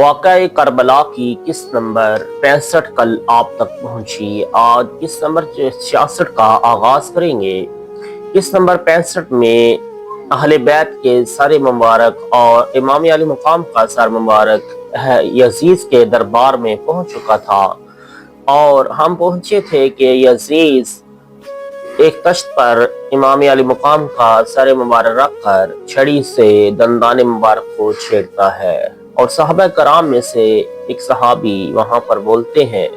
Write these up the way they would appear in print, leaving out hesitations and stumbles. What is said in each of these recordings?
वाक़या करबला की किस्त नंबर 65 कल आप तक पहुंची। आज किस्त नंबर 66 का आगाज़ करेंगे। किस्त नंबर 65 में अहले बैत के सर मुबारक और इमाम अली मुकाम का सर मुबारक यजीद के दरबार में पहुंच चुका था और हम पहुंचे थे कि यजीद एक तश्त पर इमाम अली मुकाम का सर मुबारक रख कर छड़ी से दंदान मुबारक को छेड़ता है और सहाबा कराम में से एक सहाबी वहां पर बोलते हैं।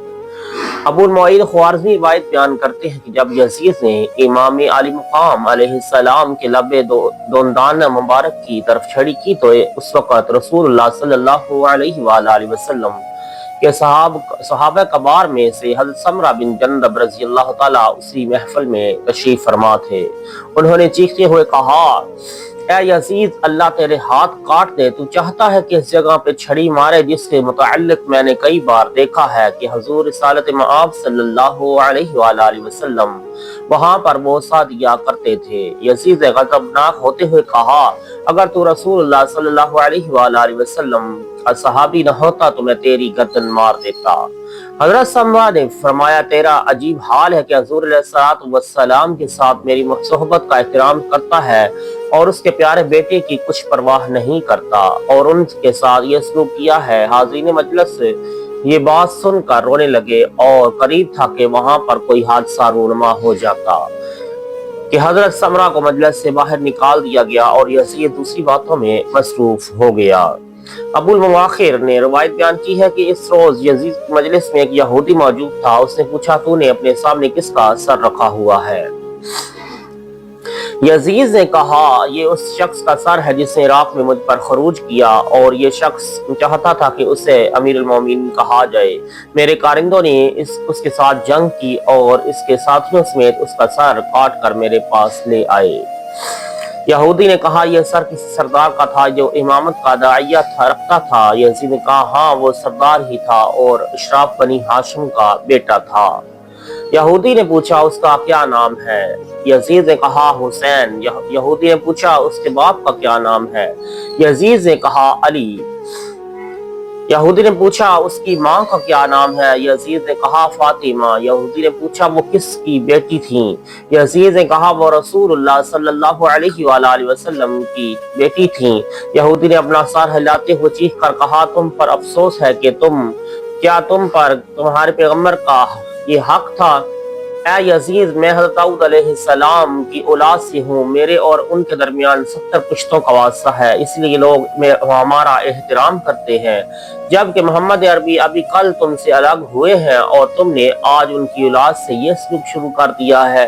अबुल मुईद ख्वारिज़मी रिवायत बयान करते हैं कि जब यजीद ने इमाम अली मुकाम अलैहिस्सलाम के लबे दंदान मुबारक की तरफ छड़ी की तो उस वक़्त रसूलुल्लाह सल्लल्लाहु अलैहि वसल्लम के सहाबा कबार में से हज़रत समरा बिन जंदब रज़ी अल्लाह ताला उसी महफिल में तशरीफ फरमा थे। उन्होंने चीखते हुए कहा, ऐ यजीद, अल्लाह तेरे हाथ काट दे। तू चाहता है कि इस जगह पे छड़ी मारे जिसके मुताल्लिक मैंने कई बार देखा है कि हुजूर रिसालत मआब सल्लल्लाहु अलैहि वसल्लम वहां पर बोसा दिया करते थे। यजीद गज़बनाक होते हुए कहा, अगर तू रसूलुल्लाह सल्लल्लाहु अलैहि वसल्लम का सहाबी न होता तो मैं तेरी गर्दन मार देता। हजरत समरा ने फरमाया, तेरा अजीब हाल है कि हुजूर अलैहिस्सलाम के साथ मेरी सोहबत का एहतराम करता है और उसके प्यारे बेटे की कुछ परवाह नहीं करता और उनके साथ ये सलूक किया है। हाज़रीन मजलिस ये बात सुनकर रोने लगे और करीब था कि वहां पर कोई हादसा रूनुमा हो जाता कि हजरत समरा को मजलिस से बाहर निकाल दिया गया और यजीद दूसरी बातों में मसरूफ हो गया। अबुल मुवाखिर ने रवायत बयान की है कि इस रोज यजीद की मजलिस में एक यहूदी मौजूद था। उसने पूछा, तूने अपने सामने किसका सर रखा हुआ है? यजीद ने कहा, ये उस शख्स का सर है जिसने इराक में मुझ पर खरूज किया और ये शख्स चाहता था कि उसे अमीरुल मोमिनीन कहा जाए। मेरे कारिंदों ने उसके साथ जंग की और इसके साथियों समेत उसका सर काट कर मेरे पास ले आए। यहूदी ने कहा, यह सर किसी सरदार का था जो इमामत का दाइया रखता था। यजीद ने कहा, हाँ, वो सरदार ही था और अशराफ बनी हाशिम का बेटा था। यहूदी ने पूछा, उसका क्या नाम है? यजीद ने कहा, हुसैन। यहूदी ने पूछा, उसके बाप का क्या नाम है? यजीद ने कहा, अली। यहूदी ने पूछा, उसकी माँ का क्या नाम है? यजीद ने कहा, फातिमा। यहूदी ने पूछा, वो किसकी बेटी थी? यजीद ने कहा, वो रसूलुल्लाह सल्लल्लाहु अलैहि वसल्लम की बेटी थी। यहूदी ने अपना सर हिलाते हुए चीख कर कहा, तुम पर अफसोस है कि तुम पर तुम्हारे पैगंबर का ये हक था। ऐ यजीद, मैं हज़रत दाऊद अलैहिस्सलाम की औलाद से हूँ। मेरे और उनके दरमियान 70 पुश्तों का वास्ता है, इसलिए लोग हमारा एहतराम करते हैं, जबकि मोहम्मद अरबी अभी कल तुमसे अलग हुए हैं और तुमने आज उनकी औलाद से ये सलूक शुरू कर दिया है।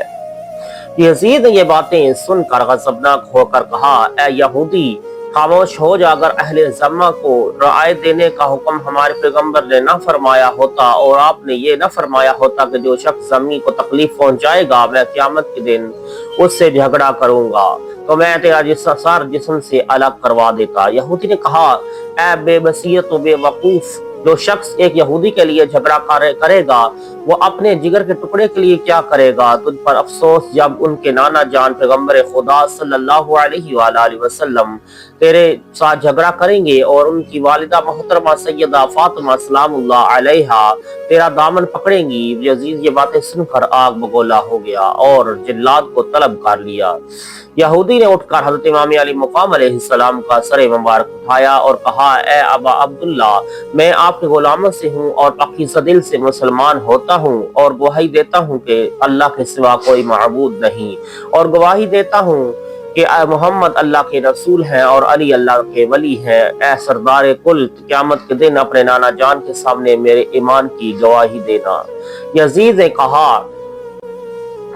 यजीद ने ये बातें सुनकर गज़बनाक होकर कहा, ऐ यहूदी, खामोश हो जा। अगर अहले ज़म्मा को रियायत देने का हुक्म हमारे पैगंबर ने न फरमाया होता और आपने ये न फरमाया होता कि जो शख्स ज़म्मी को तकलीफ पहुंचाएगा मैं क़यामत के दिन उससे झगड़ा करूंगा, तो मैं तेरा सर जिस्म से अलग करवा देता। यहूदी ने कहा, ऐ बेबसीयत व बेवकूफ, जो शख्स एक यहूदी के लिए झगड़ा करेगा वो अपने जिगर के टुकड़े के लिए क्या करेगा? तुझ पर अफसोस जब उनके नाना जान पैगंबर खुदा सल्लल्लाहु अलैहि वसल्लम तेरे साथ झगड़ा करेंगे और उनकी वालिदा मोहतरमा सैयदा फातिमा सलामुल्लाह अलैहा तेरा दामन पकड़ेंगी। यजीद ये बातें सुनकर आग बगोला हो गया और जिल्लाद को तलब कर लिया। यहूदी ने उठकर हजरत इमाम अली मुकाम अलैहिस्सलाम का सर मुबारक उठाया और कहा, ए अबा अब्दुल्ला, मैं आपके गुलामों से हूँ और पाकीज़ा दिल से मुसलमान होता हूँ और गवाही देता हूँ कि अल्लाह के सिवा कोई माबूद नहीं और गवाही देता हूँ कि मोहम्मद अल्लाह के रसूल हैं और अली अल्लाह के वली हैं। ए सरदार कुल, क़यामत के दिन अपने नाना जान के सामने मेरे ईमान की गवाही देना। यजीद ने कहा,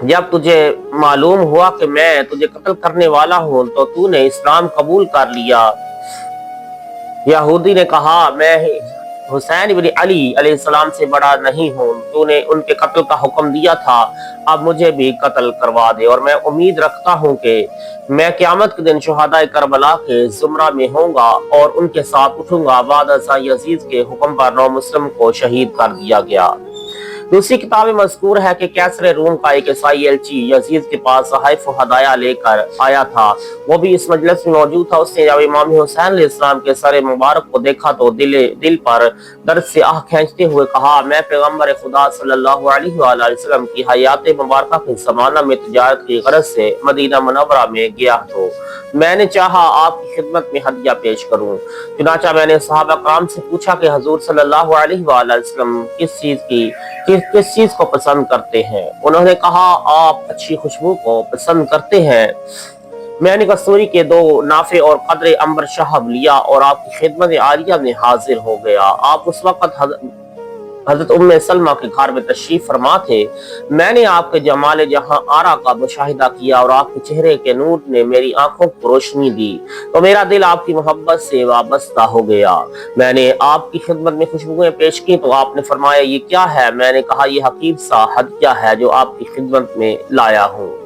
जब तुझे मालूम हुआ कि मैं तुझे कत्ल करने वाला हूँ तो तूने इस्लाम कबूल कर लिया। यहूदी ने कहा, मैं हुसैन इब्न अली अलैहिस्सलाम से बड़ा नहीं हूँ। तूने उनके कत्ल का हुक्म दिया था, अब मुझे भी कत्ल करवा दे और मैं उम्मीद रखता हूँ कि मैं क़यामत के दिन शुहदाए करबला के ज़ुमरा में होऊंगा और उनके साथ उठूंगा। बाद अज़ा यजीद के हुक्म पर 9 मुस्लिम को शहीद कर दिया गया। दूसरी किताब में मज़कूर है कि कैसर रूम का एक ईसाई एलची यजीद के पास सहाइफ हदाया लेकर आया था। वो भी इस मजलिस में मौजूद था। उसने जब इमाम हुसैन अलैहिस्सलाम के सर मुबारक को देखा तो दिल पर दर्द से आह खींचते हुए कहा, मैं पैगम्बर खुदा सल्लल्लाहु अलैहि वसल्लम की हयात मुबारक के ज़माना में तिजारत की गरज से मदीना मुनव्वरा में गया तो मैंने चाहा आपकी खिदमत में हदिया पेश करूं। चुनाचा मैंने सहाबा कराम से पूछा कि हजूर सल्लल्लाहु अलैहि वसल्लम किस चीज को पसंद करते हैं। उन्होंने कहा, आप अच्छी खुशबू को पसंद करते हैं। मैंने कस्तूरी के 2 नाफे और कदरे अंबर शहब लिया और आपकी खिदमत आलिया में हाजिर हो गया। आप उस वक्त हजरत उम्मे सलमा के घर में तशरीफ फरमा थे। मैंने आपके जमाल जहां आरा का मुशाहिदा किया और आपके चेहरे के नूर ने मेरी आंखों को रोशनी दी तो मेरा दिल आपकी मोहब्बत से वाबस्ता हो गया। मैंने आपकी खिदमत में खुशबुएं पेश की तो आपने फरमाया, ये क्या है? मैंने कहा, यह हकीम सा हदिया है जो आपकी खिदमत में लाया हूँ।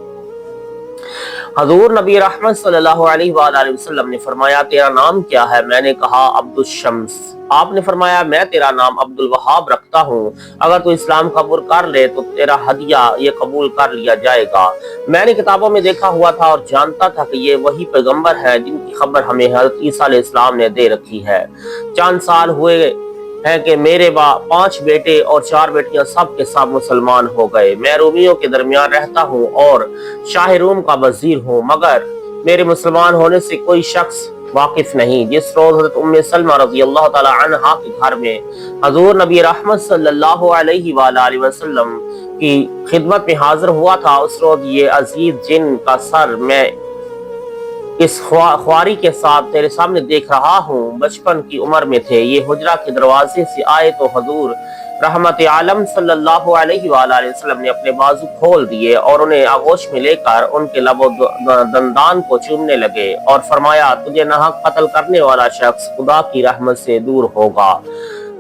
हजूर नबी रहमत सल्लल्लाहु अलैहि वसल्लम ने फरमाया, तेरा नाम क्या है? मैंने कहा, अब्दुल शम्स। आपने फरमाया, मैं तेरा नाम अब्दुल वहाब रखता हूँ। अगर तू इस्लाम कबूल कर ले तो तेरा हदिया ये कबूल कर लिया जाएगा। मैंने किताबों में देखा हुआ था और जानता था कि ये वही पैगंबर है जिनकी खबर हमें हज़रत ईसा अलैहिस्सलाम ने दे रखी है। चंद साल हुए है कि मेरे 5 बेटे और 4 बेटियां सब के सब मुसलमान हो गए। मैं रोमियों के दरमियान रहता हूँ और शाह रूम का वजीर हूँ, मगर मेरे मुसलमान होने से कोई शख्स वाकिफ नहीं। जिस रोज हज़रत उम्मे सलमा रज़ी अल्लाह ताला अन्हा के घर में हजूर नबी रहमत सल्लल्लाहु अलैहि वसल्लम की खिदमत में हाजिर हुआ था, उस रोज ये अजीज जिन का सर मैं इस ख्वारी के साथ तेरे सामने देख रहा हूँ बचपन की उम्र में थे। ये हुजरा के दरवाजे से आए तो हजूर रहमत आलम सल्लल्लाहु अलैहि वसल्लम ने अपने बाजू खोल दिए और उन्हें आगोश में लेकर उनके लबो दंदान को चूमने लगे और फरमाया, तुझे नाहक कत्ल करने वाला शख्स खुदा की रहमत से दूर होगा।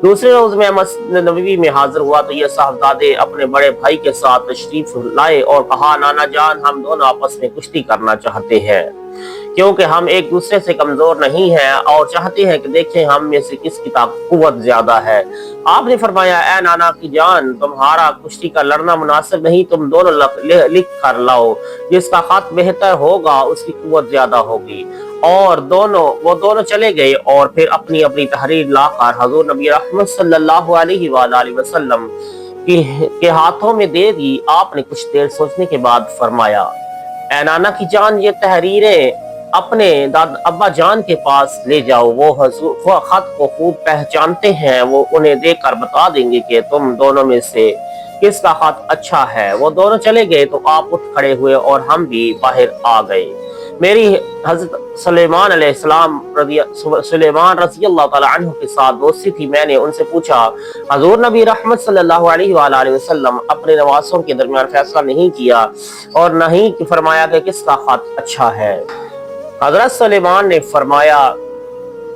दूसरे रोज मैं मस्जिद नबवी में हाजिर हुआ तो ये साहबजादे अपने बड़े भाई के साथ तशरीफ लाए और कहा, नाना जान, हम दोनों आपस में कुश्ती करना चाहते हैं क्योंकि हम एक दूसरे से कमजोर नहीं हैं और चाहते हैं कि देखें हम में से किसकी कुव्वत ज्यादा है। आपने फरमाया, ए नाना की जान, तुम्हारा कुश्ती का लड़ना मुनासिब नहीं, तुम दोनों लिख कर लाओ, जिसका खत बेहतर होगा उसकी कुव्वत ज्यादा होगी। और वो दोनों चले गए और फिर अपनी अपनी तहरीर लाकर हजूर नबी रहमत सल्लल्लाहु अलैहि वसल्लम के हाथों में दे दी। आपने कुछ देर सोचने के बाद फरमाया, ए नाना की जान, ये तहरीरें अपने अब्बा जान के पास ले जाओ, वो खत को खूब पहचानते हैं, वो उन्हें देखकर बता देंगे कि तुम दोनों में से किसका खत अच्छा है। वो दोनों चले गए तो आप उठ खड़े हुए और हम भी बाहर आ गए। मेरी हजरत सुलेमान रज़ी अल्लाह ताला अन्हु के साथ दोस्ती थी। मैंने उनसे पूछा, हजूर नबी रहमत सल्लल्लाहु अलैहि वसल्लम अपने नवासों के दरमियान फैसला नहीं किया और नहीं कि फरमाया कि किसका खत अच्छा है। हजरत सुलेमान ने फरमाया,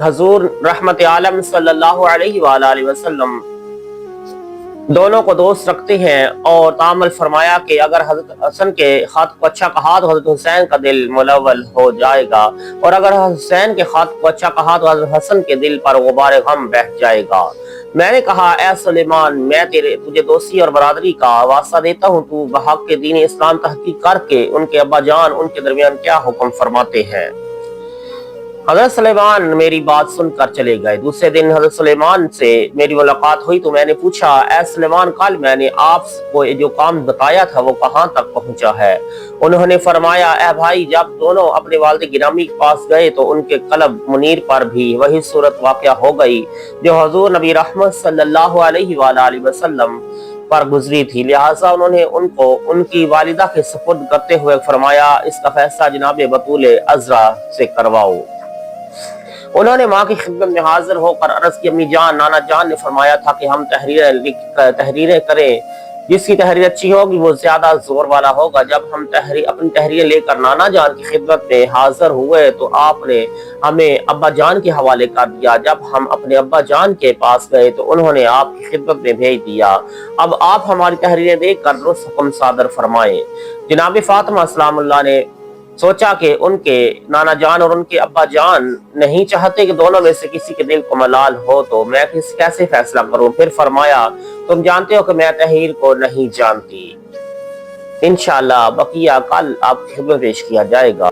हजूर रहमत आलम सल्लल्लाहु अलैहि वसल्लम दोनों को दोस्त रखते हैं और तामल फरमाया कि अगर हजरत हसन के खत को अच्छा कहा तो हजरत हुसैन का दिल मुलव्वल हो जाएगा और अगर हुसैन के खत को अच्छा कहा तो हजरत हसन के दिल पर गुबार गम बैठ जाएगा। मैंने कहा, ए सुलेमान, मैं तुझे दोस्ती और बरादरी का वास्ता देता हूँ, तू बहक के दीन इस्लाम तहकीक करके उनके अब्बा जान उनके दरमियान क्या हुक्म फरमाते हैं। हजरत सुलेमान मेरी बात सुनकर चले गए। दूसरे दिन हजरत सुलेमान से मेरी मुलाकात हुई तो मैंने पूछा, ए सुलेमान, कल मैंने आपको जो काम बताया था वो कहाँ तक पहुँचा है? उन्होंने फरमाया, ए भाई, जब दोनों अपने वालिद गिरामी के पास गए तो उनके कल्ब मुनीर पर भी वही सूरत वाक़या हो गई जो हजूर नबी रहमत सल्लल्लाहु अलैहि वसल्लम पर गुजरी थी। लिहाजा उन्होंने उनको उनकी वालिदा के सुपुर्द करते हुए फरमाया, इसका फैसला जनाब बतूल अज़रा से करवाओ। उन्होंने माँ की खिदमत में हाजिर होकर अर्ज की, अम्मी जान, नाना जान ने फरमाया था कि हम तहरीरें करें, जिसकी तहरीर अच्छी होगी वो ज्यादा जोर वाला होगा। जब हम अपनी तहरीरें लेकर नाना जान की खिदमत में हाजिर हुए तो आपने हमें अब्बा जान के हवाले कर दिया। जब हम अपने अब्बा जान के पास गए तो उन्होंने आपकी खिदमत में भेज दिया। अब आप हमारी तहरीरें देख कर दुरुस्त हुक्म सादर फरमाए। जनाब फातिमा سوچا کہ ان کے نانا جان اور ان کے ابا جان نہیں چاہتے کہ دونوں میں سے کسی کے دل کو ملال ہو، تو میں کیسے فیصلہ کروں؟ پھر فرمایا تم جانتے ہو کہ میں طاہر کو نہیں جانتی۔ انشاءاللہ بقیہ کل آپ کی خدمت پیش کیا جائے گا۔